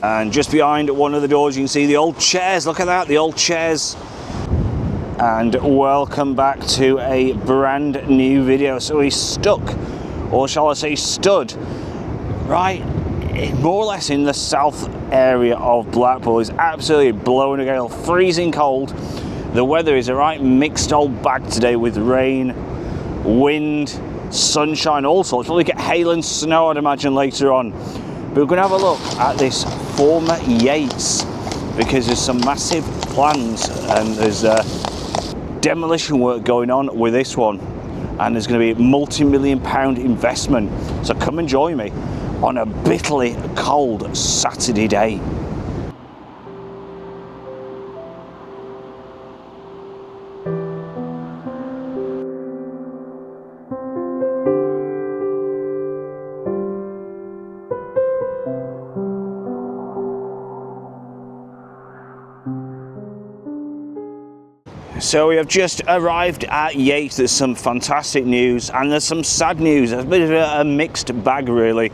And just behind one of the doors you can see the old chairs. Look at that, the old chairs. And welcome back to a brand new video. So we stuck, or shall I say stood, right more or less in the south area of Blackpool. It's absolutely blowing a gale, freezing cold. The weather is a right mixed old bag today with rain, wind, sunshine, all sorts. We'll get hail and snow, I'd imagine, later on. But we're going to have a look at this former Yates because there's some massive plans and there's demolition work going on with this one, and there's going to be a multi-million-pound investment. So come and join me on a bitterly cold Saturday day. So we have just arrived at Yates. There's some fantastic news and there's some sad news. It's a bit of a mixed bag really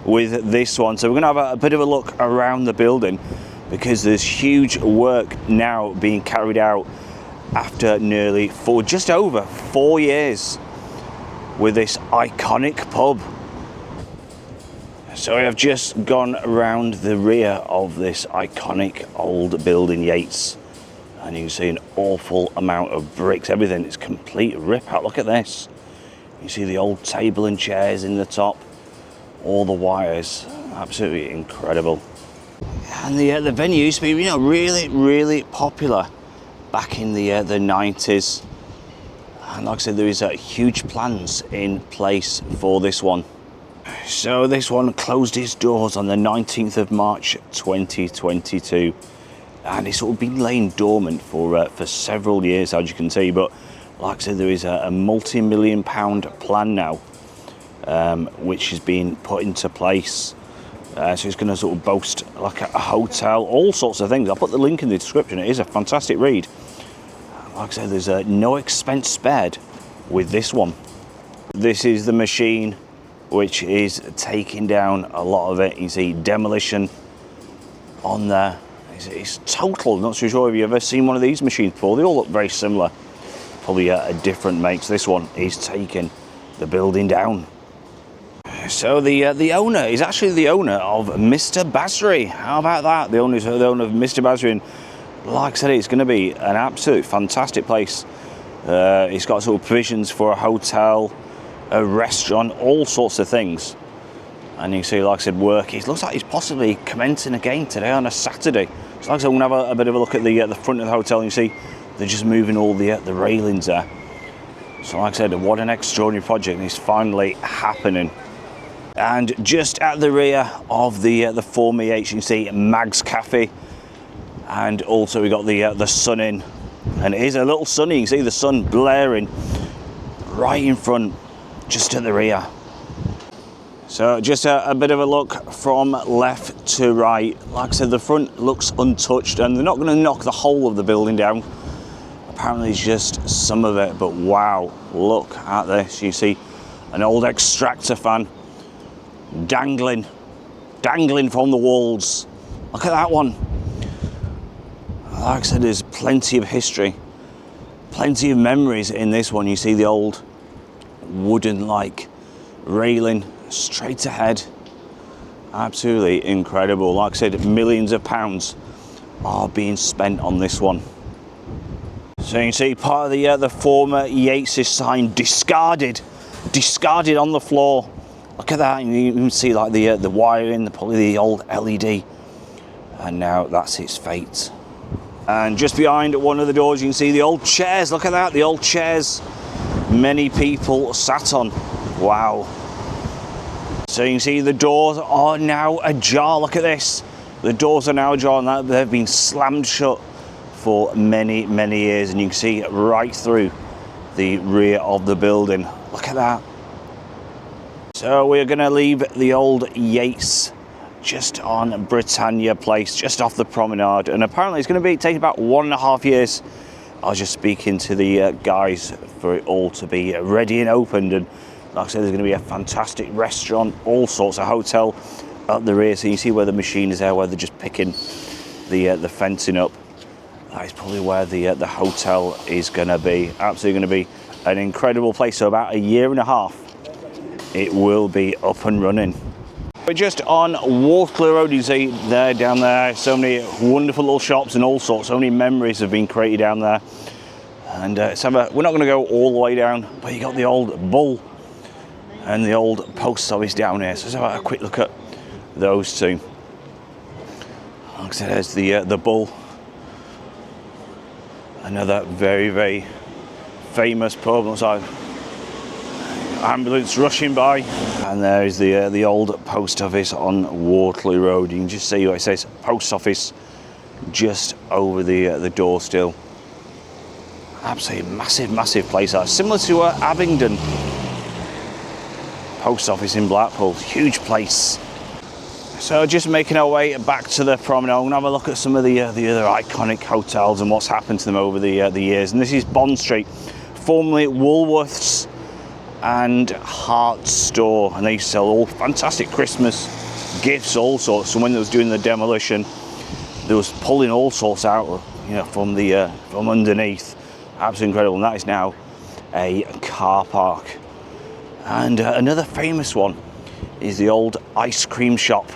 with this one. So we're going to have a bit of a look around the building because there's huge work now being carried out after just over 4 years with this iconic pub. So we have just gone around the rear of this iconic old building, Yates. And you can see an awful amount of bricks. Everything is complete rip out. Look at this. You see the old table and chairs in the top. All the wires. Absolutely incredible. And the venue used to be, really popular back in the 90s. And like I said, there is huge plans in place for this one. So this one closed its doors on the 19th of March 2022. And it's all been laying dormant for several years, as you can see. But like I said, there is a multi-million-pound plan now, which has been put into place. So it's going to sort of boast like a hotel, all sorts of things. I'll put the link in the description. It is a fantastic read. Like I said, there's no expense spared with this one. This is the machine which is taking down a lot of it. You see demolition on there. It's total. Not too sure if you've ever seen one of these machines before. They all look very similar, probably a different make. So this one is taking the building down. So the owner is actually the owner of Mr. Basrai. How about that? The owner of Mr. Basrai, and like I said, it's going to be an absolute fantastic place. It's got sort of provisions for a hotel, a restaurant, all sorts of things. And you can see, like I said, work. It looks like he's possibly commencing again today on a Saturday. So like I said, I'm going to have a bit of a look at the front of the hotel, and you see they're just moving all the railings there. So like I said, what an extraordinary project, and it's finally happening. And just at the rear of the former Yates, you can see Mag's Cafe, and also we got the sun in, and it is a little sunny. You can see the sun blaring right in front, just at the rear. So just a bit of a look from left to right. Like I said, the front looks untouched, and they're not going to knock the whole of the building down. Apparently it's just some of it, but wow, look at this. You see an old extractor fan dangling from the walls. Look at that one. Like I said, there's plenty of history, plenty of memories in this one. You see the old wooden railing straight ahead. Absolutely incredible. Like I said, millions of pounds are being spent on this one. So you can see part of the former Yates sign discarded on the floor. Look at that, and you can see like the wiring, probably the old LED, and now that's its fate. And just behind one of the doors you can see the old chairs. Look at that, the old chairs many people sat on. Wow. So you can see the doors are now ajar. Look at this. The doors are now ajar, and they've been slammed shut for many years, and you can see right through the rear of the building. Look at that. So we're going to leave the old Yates just on Britannia Place, just off the Promenade, and apparently it's going to take about 1.5 years. I was just speaking to the guys for it all to be ready and opened, and like I said, there's going to be a fantastic restaurant, all sorts of hotel, at the rear, so you see where the machine is there, where they're just picking the fencing up. That is probably where the hotel is going to be. Absolutely going to be an incredible place. So about a year and a half, it will be up and running. We're just on Waterloo Road. You see there, down there, so many wonderful little shops and all sorts. So many memories have been created down there. And we're not going to go all the way down, but you got the old Bull and the old post office down here. So let's have a quick look at those two. Like I said, there's the Bull. Another very, very famous pub. Looks like ambulance rushing by. And there's the old post office on Waterloo Road. You can just see what it says, post office, just over the door still. Absolutely massive, massive place. Similar to Abingdon post office in Blackpool. Huge place. So just making our way back to the Promenade. I'm gonna have a look at some of the other iconic hotels and what's happened to them over the years. And this is Bond Street, formerly Woolworths and Hart Store, and they sell all fantastic Christmas gifts, all sorts. So when they was doing the demolition, they was pulling all sorts out, you know, from underneath. Absolutely incredible. And that is now a car park. And another famous one is the old ice cream shop.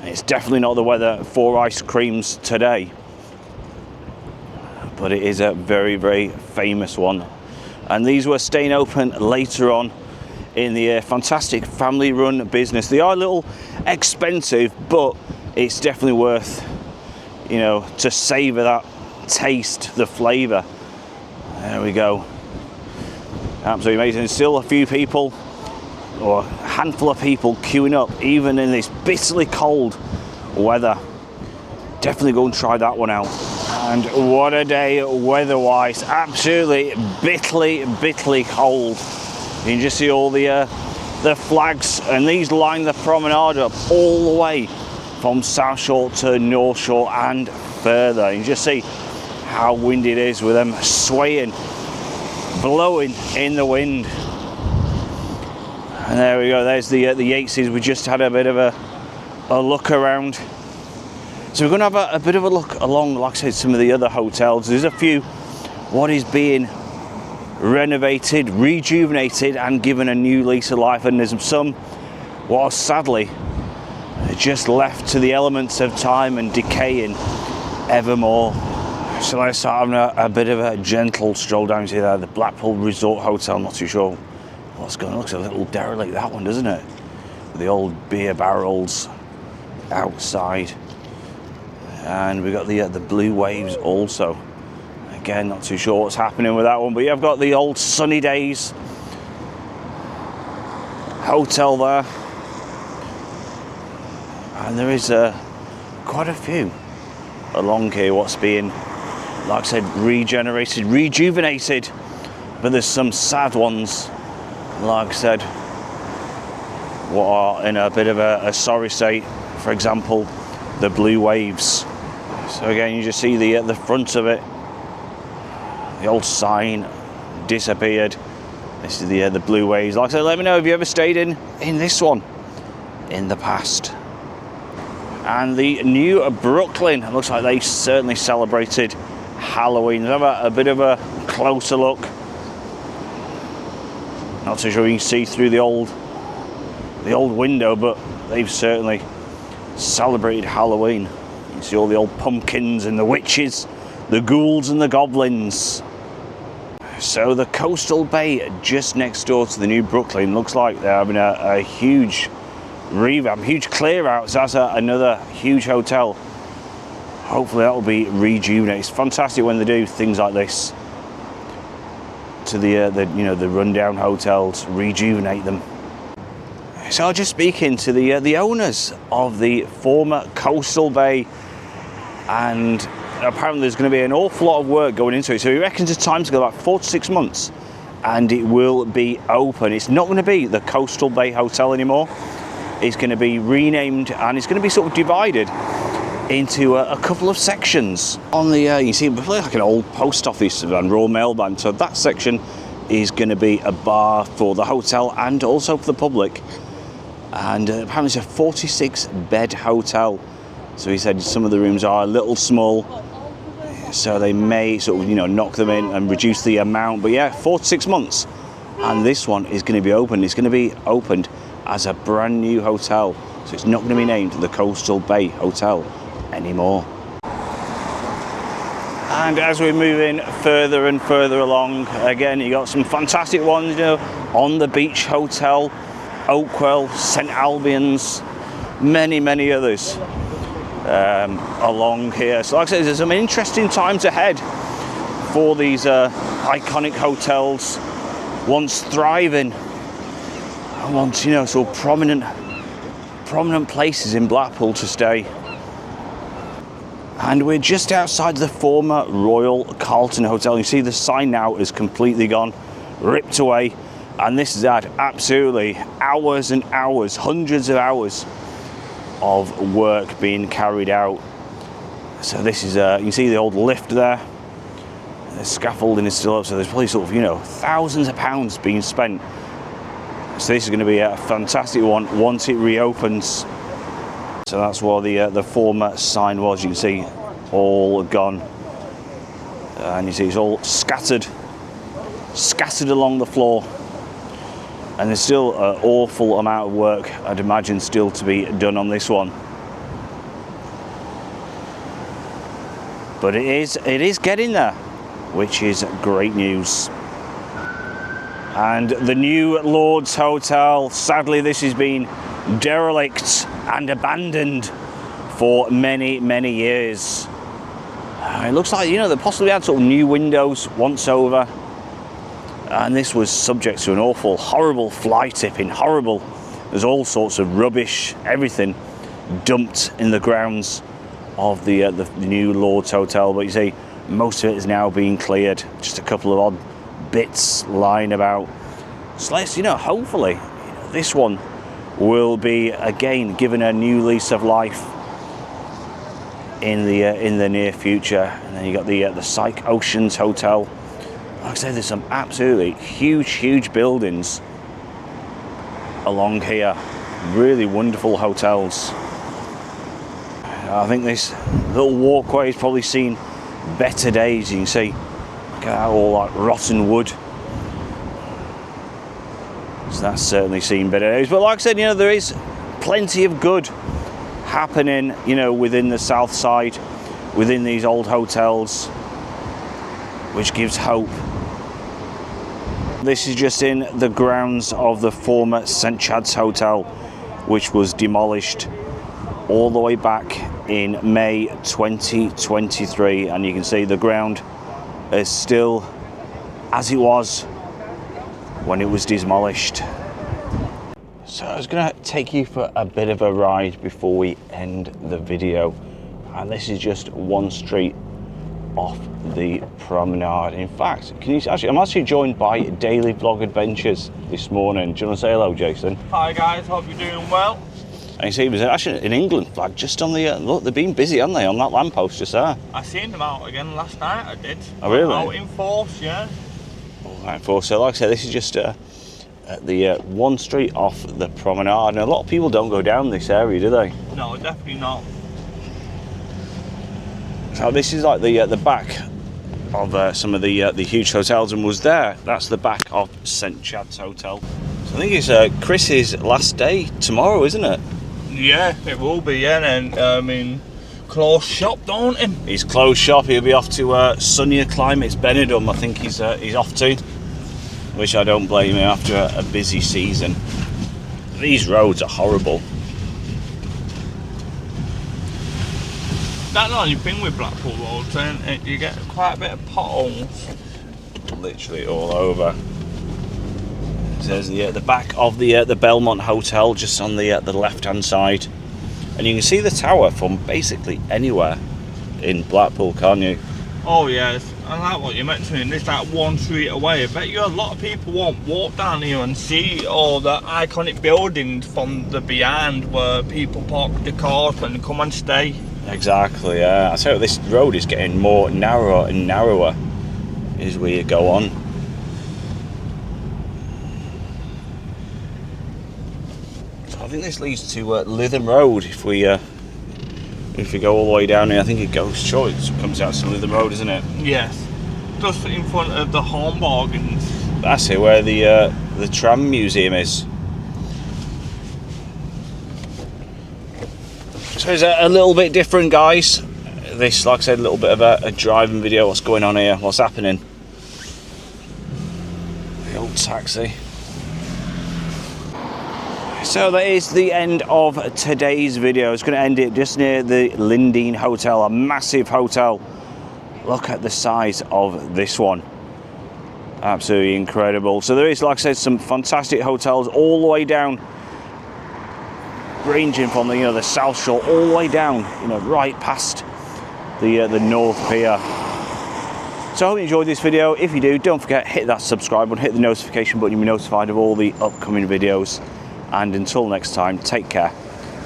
It's definitely not the weather for ice creams today, but it is a very, very famous one. And these were staying open later on in the year. Fantastic family-run business. They are a little expensive, but it's definitely worth, you know, to savour that taste, the flavour. There we go. Absolutely amazing. Still a few people, or a handful of people, queuing up, even in this bitterly cold weather. Definitely go and try that one out. And what a day weather-wise. Absolutely bitterly cold. You can just see all the flags, and these line the promenade up all the way from South Shore to North Shore and further. You can just see how windy it is with them swaying, blowing in the wind. And there we go, there's the Yateses. We just had a bit of a look around. So we're going to have a bit of a look along, like I said, some of the other hotels. There's a few what is being renovated, rejuvenated and given a new lease of life, and there's some what are sadly just left to the elements of time and decaying evermore. So let's start having a bit of a gentle stroll down to there, the Blackpool Resort Hotel. Not too sure what's going on. Looks a little derelict, that one, doesn't it? With the old beer barrels outside. And we've got the Blue Waves also. Again, not too sure what's happening with that one, but you've got the old Sunny Days hotel there. And there is quite a few along here what's being, like I said, regenerated, rejuvenated, but there's some sad ones, like I said, what are in a bit of a sorry state. For example, the Blue Waves. So again, you just see the front of it, the old sign disappeared. This is the Blue Waves. Like I said, let me know if you ever stayed in this one in the past. And the new Brooklyn, it looks like they certainly celebrated Halloween. Let's have a bit of a closer look. Not too sure you can see through the old window, but they've certainly celebrated Halloween. You can see all the old pumpkins and the witches, the ghouls and the goblins. So the Coastal Bay just next door to the new Brooklyn, looks like they're having a huge revamp, huge clear out. So that's another huge hotel. Hopefully that will be rejuvenated. It's fantastic when they do things like this to the rundown hotels, rejuvenate them. So I was just speaking to the owners of the former Coastal Bay, and apparently there's going to be an awful lot of work going into it. So he reckons the time to go about 4 to 6 months, and it will be open. It's not going to be the Coastal Bay Hotel anymore. It's going to be renamed, and it's going to be sort of divided into a couple of sections. On the you see like an old post office and Royal Mail van. So that section is going to be a bar for the hotel and also for the public. and apparently it's a 46 bed hotel. So he said some of the rooms are a little small, so they may sort of, you know, knock them in and reduce the amount. But yeah, 4 to 6 months, and this one is going to be open. It's going to be opened as a brand new hotel, so it's not going to be named the Coastal Bay Hotel anymore. And as we're moving further and further along, again, you got some fantastic ones, you know, On the Beach Hotel, Oakwell, St Albans, many others along here. So like I said, there's some interesting times ahead for these iconic hotels, once thriving, and once, you know, so prominent places in Blackpool to stay. And we're just outside the former Royal Carlton Hotel. You see the sign now is completely gone, ripped away, and this has had absolutely hours and hours, hundreds of hours of work being carried out. So this is, you can see the old lift there. The scaffolding is still up, so there's probably sort of, you know, thousands of pounds being spent. So this is going to be a fantastic one once it reopens. So that's where the former sign was. You can see all gone, and you see it's all scattered along the floor. And there's still an awful amount of work, I'd imagine, still to be done on this one. But it is getting there, which is great news. And the new Lord's Hotel, sadly this has been derelict and abandoned for many years. It looks like, you know, they possibly had sort of new windows once over, and this was subject to an awful, horrible fly tipping, horrible. There's all sorts of rubbish, everything dumped in the grounds of the new Lord's Hotel. But you see, most of it is now being cleared. Just a couple of odd bits lying about. So let's, you know, hopefully, you know, this one will be again given a new lease of life in the near future. And then you got the Psych Oceans Hotel. Like I said, there's some absolutely huge buildings along here. Really wonderful hotels. I think this little walkway has probably seen better days. You can see, look at all that rotten wood. So that's certainly seen better days. But like I said, you know, there is plenty of good happening, you know, within the south side, within these old hotels, which gives hope. This is just in the grounds of the former St Chad's Hotel, which was demolished all the way back in May 2023, and you can see the ground is still as it was when it was demolished. So I was going to take you for a bit of a ride before we end the video, and this is just one street off the Promenade. In fact, I'm actually joined by Daily Vlog Adventures this morning. Do you want to say hello, Jason? Hi guys, hope you're doing well. And you see, there's actually an England flag just on the look. They've been busy, haven't they, on that lamppost just there? I seen them out again last night. I did. Oh really? Out in force, yeah. All right, force. So like I said, this is just at the one street off the Promenade, and a lot of people don't go down this area, do they? No, definitely not. So this is like the back of some of the huge hotels, and was there. That's the back of St Chad's Hotel. So I think it's Chris's last day tomorrow, isn't it? Yeah, it will be. Yeah, and I mean, closed shop, don't he? He's closed shop. He'll be off to sunnier climates, Benidorm. I think he's off to, which I don't blame him after a busy season. These roads are horrible. That's the only thing with Blackpool roads, and you get quite a bit of potholes. Literally all over. There's the back of the Belmont Hotel, just on the left-hand side, and you can see the tower from basically anywhere in Blackpool, can't you? Oh yes, I like what you mentioned. It's like one street away. I bet you a lot of people won't walk down here and see all the iconic buildings from the behind where people park the cars and come and stay. Exactly, yeah. I tell you, this road is getting more narrower and narrower as we go on. So I think this leads to Lytham Road. If we go all the way down here, I think it goes short. It comes out to Lytham Road, isn't it? Yes. Just in front of the Home Bargains. That's it, where the tram museum is. So it's a little bit different, guys. This, like I said, a little bit of a driving video. What's going on here? What's happening? The old taxi. So that is the end of today's video. It's going to end it just near the Lindeen Hotel, a massive hotel. Look at the size of this one. Absolutely incredible. So there is, like I said, some fantastic hotels all the way down, ranging from the the South Shore all the way down, right past the North Pier. So I hope you enjoyed this video. If you do, don't forget, hit that subscribe button, hit the notification button, you'll be notified of all the upcoming videos. And until next time, take care.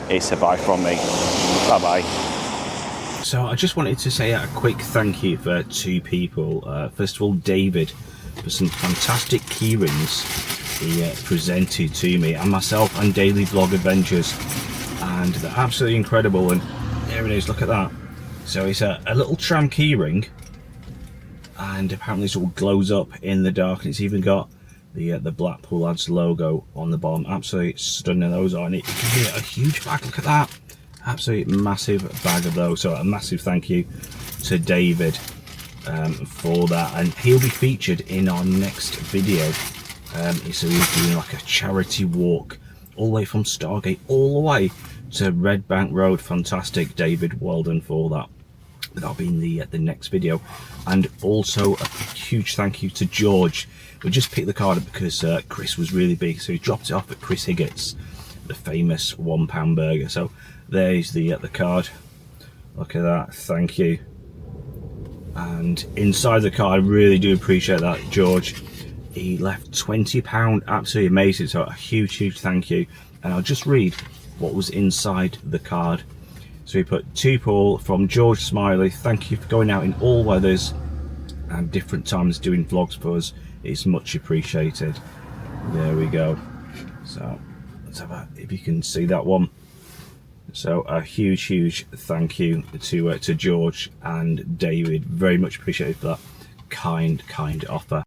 It's a bye from me. Bye bye. So I just wanted to say a quick thank you for two people. First of all, David, for some fantastic key rings he presented to me and myself and Daily Vlog Adventures, and they're absolutely incredible. And there it is, look at that. So it's a little tram key ring, and apparently this all glows up in the dark, and it's even got the Blackpool Lads logo on the bottom. Absolutely stunning those are, and it gives you a huge bag. Look at that, absolutely massive bag of those. So a massive thank you to David for that, and he'll be featured in our next video. So he's doing like a charity walk all the way from Stargate all the way to Red Bank Road. Fantastic, David, well done for that. That'll be in the next video. And also a huge thank you to George. We just picked the card up because Chris was really big, so he dropped it off at Chris Higgett's, the famous £1 burger. So there's the card. Look at that, thank you. And inside the card, I really do appreciate that, George. He left £20, absolutely amazing. So a huge thank you. And I'll just read what was inside the card. So we put, to Paul from George Smiley, thank you for going out in all weathers and different times doing vlogs for us. It's much appreciated. There we go. So let's have if you can see that one. So a huge thank you to George and David. Very much appreciated for that kind offer.